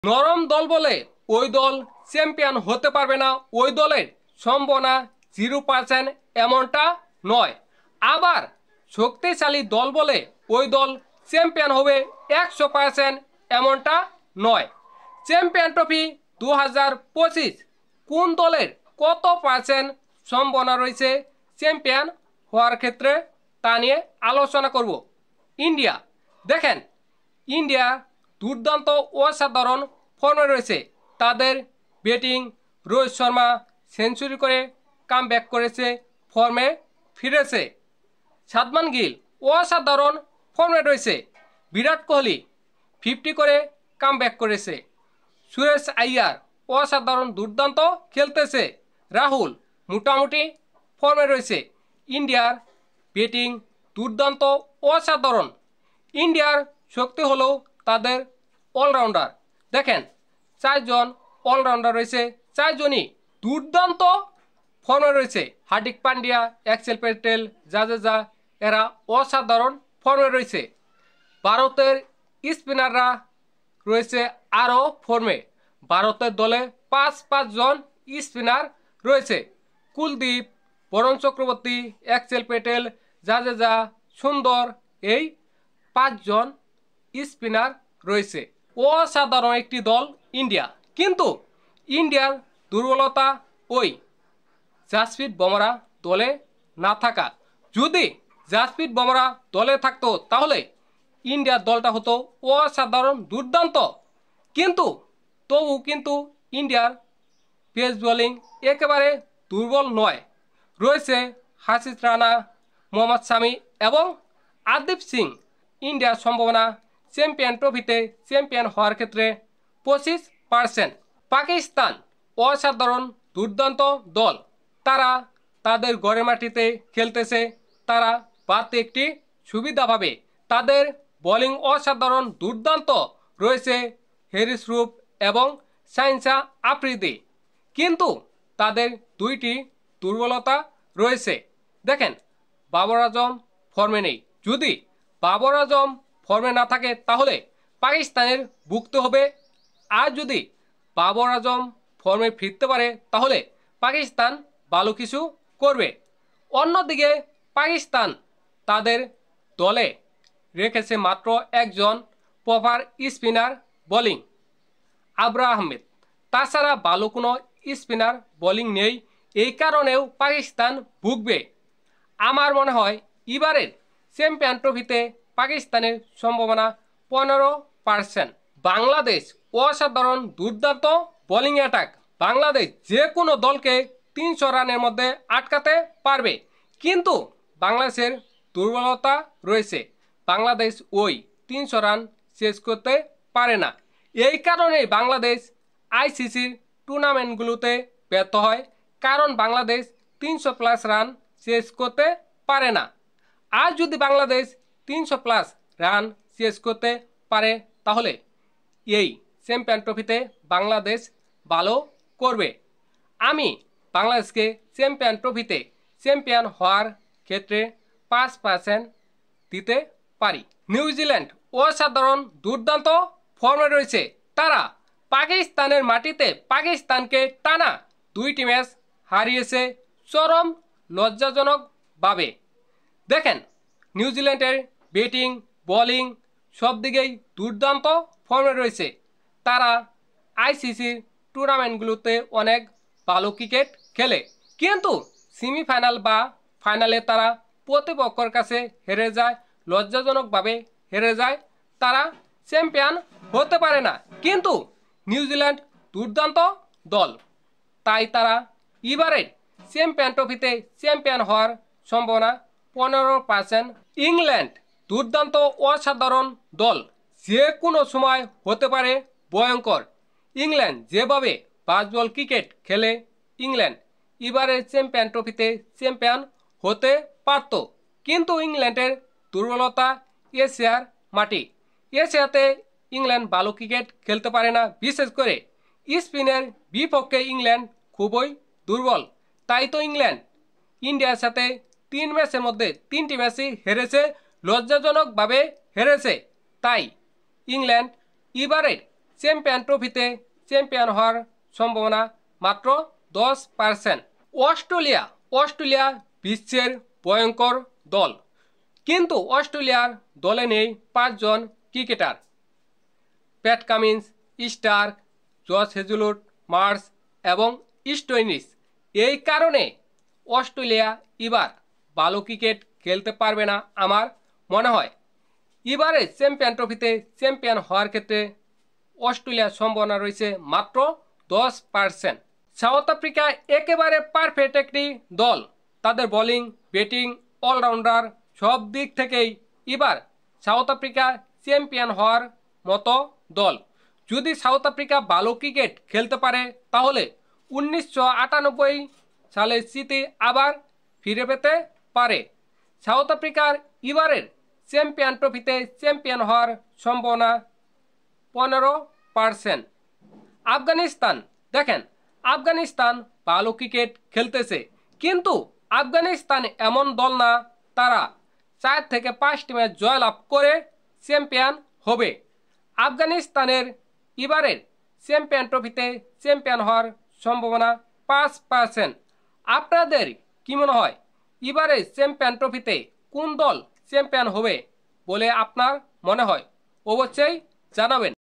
নরম দল বলে ওই দল চ্যাম্পিয়ন হতে পারবে না, ওই দলের সম্ভাবনা 0% এমনটা নয়। আবার শক্তিশালী দল বলে ওই দল চ্যাম্পিয়ন হবে 100% এমনটা নয়। চ্যাম্পিয়ন ট্রফি 2025 কোন দলের কত পার্সেন্ট সম্ভাবনা রয়েছে চ্যাম্পিয়ন হওয়ার ক্ষেত্রে তা নিয়ে আলোচনা করব। ইন্ডিয়া, দেখেন ইন্ডিয়া দুর্দান্ত অসাধারণ ফর্মে রয়েছে। তাদের ব্যাটিং রোহিত শর্মা সেঞ্চুরি করে কামব্যাক করেছে, ফর্মে ফিরেছে। সাদমান গিল অসাধারণ ফর্মে রয়েছে। বিরাট কোহলি 50 করে কামব্যাক করেছে। সুরেশ আইয়ার অসাধারণ দুর্দান্ত খেলতেছে। রাহুল মোটামুটি ফর্মে রয়েছে। ইন্ডিয়ার ব্যাটিং দুর্দান্ত অসাধারণ। ইন্ডিয়ার শক্তি হলো তাদের অলরাউন্ডার। দেখেন 4 জন অলরাউন্ডার রয়েছে, 4 জনই দুর্দান্ত ফর্মে রয়েছে। হার্দিক পান্ডিয়া, অক্ষর প্যাটেল, জাদেজা এরা অসাধারণ ফর্মে রয়েছে। ভারতের স্পিনাররা রয়েছে আরও ফর্মে। ভারতের দলে 5 জন স্পিনার রয়েছে। কুলদীপ, বরুণ চক্রবর্তী, অক্ষর প্যাটেল, জাদেজা, সুন্দর, এই 5 জন স্পিনার রয়েছে। অসাধারণ একটি দল ইন্ডিয়া। কিন্তু ইন্ডিয়ার দুর্বলতা ওই জাসপ্রীত বুমরা দলে না থাকা। যদি জাসপ্রীত বুমরা দলে থাকতো তাহলে ইন্ডিয়ার দলটা হতো অসাধারণ দুর্দান্ত। কিন্তু তবু কিন্তু ইন্ডিয়ার পেস বোলিং একেবারে দুর্বল নয়। রয়েছে হাসিস রানা, মোহাম্মদ শামি এবং আরদীপ সিং। ইন্ডিয়ার সম্ভাবনা চ্যাম্পিয়ন ট্রফিতে চ্যাম্পিয়ন হওয়ার ক্ষেত্রে 25%। পাকিস্তান অসাধারণ দুর্দান্ত দল। তারা তাদের ঘরের মাটিতে খেলতেছে, তারা বাড়তে একটি সুবিধা পাবে। তাদের বোলিং অসাধারণ দুর্দান্ত রয়েছে হ্যারিস রুফ এবং শাহিনশাহ আফ্রিদি। কিন্তু তাদের দুইটি দুর্বলতা রয়েছে। দেখেন বাবর আজম ফর্মে নেই। যদি বাবর আজম ফর্মে না থাকে তাহলে পাকিস্তানের ভুগতে হবে। আর যদি বাবর আজম ফর্মে ফিরতে পারে তাহলে পাকিস্তান ভালো কিছু করবে। অন্যদিকে পাকিস্তান তাদের দলে রেখেছে মাত্র একজন proper spinner bowling, Abrar Ahmed. তাছাড়া ভালো কোনো স্পিনার বোলিং নেই। এই কারণেও পাকিস্তান ভুগবে। আমার মনে হয় এবারের চ্যাম্পিয়ন ট্রফিতে পাকিস্তানের সম্ভাবনা 15%। বাংলাদেশ অসাধারণ দুর্দান্ত বোলিং অ্যাটাক। বাংলাদেশ যে কোনো দলকে 300 রানের মধ্যে আটকাতে পারবে। কিন্তু বাংলাদেশের দুর্বলতা রয়েছে, বাংলাদেশ ওই 300 রান শেষ করতে পারে না। এই কারণেই বাংলাদেশ আইসিসির টুর্নামেন্টগুলোতে ব্যর্থ হয়, কারণ বাংলাদেশ 300+ রান শেষ করতে পারে না। আর যদি বাংলাদেশ 300+ রান শেষ করতে পারে তাহলে এই চ্যাম্পিয়ন ট্রফিতে বাংলাদেশ ভালো করবে। আমি বাংলাদেশকে চ্যাম্পিয়ন ট্রফিতে চ্যাম্পিয়ন হওয়ার ক্ষেত্রে 5% দিতে পারি। নিউজিল্যান্ড অসাধারণ দুর্দান্ত ফর্মে রয়েছে। তারা পাকিস্তানের মাটিতে পাকিস্তানকে টানা 2টি ম্যাচ হারিয়েছে চরম লজ্জাজনকভাবে। দেখেন নিউজিল্যান্ডের ব্যাটিং বোলিং সব দিকেই দুর্দান্ত ফর্মে রয়েছে। তারা আইসিসির টুর্নামেন্টগুলোতে অনেক ভালো ক্রিকেট খেলে, কিন্তু সেমিফাইনাল বা ফাইনালে তারা প্রতিপক্ষের কাছে হেরে যায়, লজ্জাজনকভাবে হেরে যায়। তারা চ্যাম্পিয়ন হতে পারে না। কিন্তু নিউজিল্যান্ড দুর্দান্ত দল, তাই তারা এবারে চ্যাম্পিয়ন ট্রফিতে চ্যাম্পিয়ন হওয়ার সম্ভাবনা 15%। ইংল্যান্ড দুর্দান্ত অসাধারণ দল, যে কোনো সময় হতে পারে ভয়ঙ্কর। ইংল্যান্ড যেভাবে বাসবল ক্রিকেট খেলে, ইংল্যান্ড এবারের চ্যাম্পিয়ন ট্রফিতে চ্যাম্পিয়ন হতে পারত। কিন্তু ইংল্যান্ডের দুর্বলতা এশিয়ার মাটি। এশিয়াতে ইংল্যান্ড ভালো ক্রিকেট খেলতে পারে না, বিশেষ করে স্পিনের বিপক্ষে ইংল্যান্ড খুবই দুর্বল। তাই তো ইংল্যান্ড ইন্ডিয়ার সাথে 3 ম্যাচের মধ্যে 3টি ম্যাচই হেরেছে, লজ্জাজনকভাবে হেরেছে। তাই ইংল্যান্ড এবারের চ্যাম্পিয়ন ট্রফিতে চ্যাম্পিয়ন হওয়ার সম্ভাবনা মাত্র 10%। অস্ট্রেলিয়া বিশ্বের ভয়ঙ্কর দল, কিন্তু অস্ট্রেলিয়ার দলে নেই 5 জন cricketer: Pat Cummins, Starc, Josh Hazlewood, Marsh এবং স্টোইনিস। এই কারণে অস্ট্রেলিয়া এবার ভালো ক্রিকেট খেলতে পারবে না আমার মনে হয়। এবারে চ্যাম্পিয়ন ট্রফিতে চ্যাম্পিয়ন হওয়ার ক্ষেত্রে অস্ট্রেলিয়ার সম্ভাবনা রয়েছে মাত্র 10%। সাউথ আফ্রিকা একেবারে পারফেক্ট একটি দল। তাদের বোলিং, ব্যাটিং, অলরাউন্ডার সব দিক থেকেই এবার সাউথ আফ্রিকা চ্যাম্পিয়ন হওয়ার মতো দল। যদি সাউথ আফ্রিকা ভালো ক্রিকেট খেলতে পারে তাহলে 1998 সালের স্মৃতি আবার ফিরে পেতে পারে। সাউথ আফ্রিকার এবারের চ্যাম্পিয়ন ট্রফিতে চ্যাম্পিয়ন হওয়ার সম্ভাবনা 15%। আফগানিস্তান, দেখেন আফগানিস্তান ভালো ক্রিকেট খেলতেছে, কিন্তু আফগানিস্তান এমন দল না তারা 4 থেকে 5টি ম্যাচ জয়লাভ করে চ্যাম্পিয়ন হবে। আফগানিস্তানের এবারের চ্যাম্পিয়ন ট্রফিতে চ্যাম্পিয়ন হওয়ার সম্ভাবনা 5%। আপনাদের কি মনে হয় এবারের চ্যাম্পিয়ন ট্রফিতে কোন দল চ্যাম্পিয়ন হবে বলে আপনার মনে হয়? অবশ্যই জানাবেন।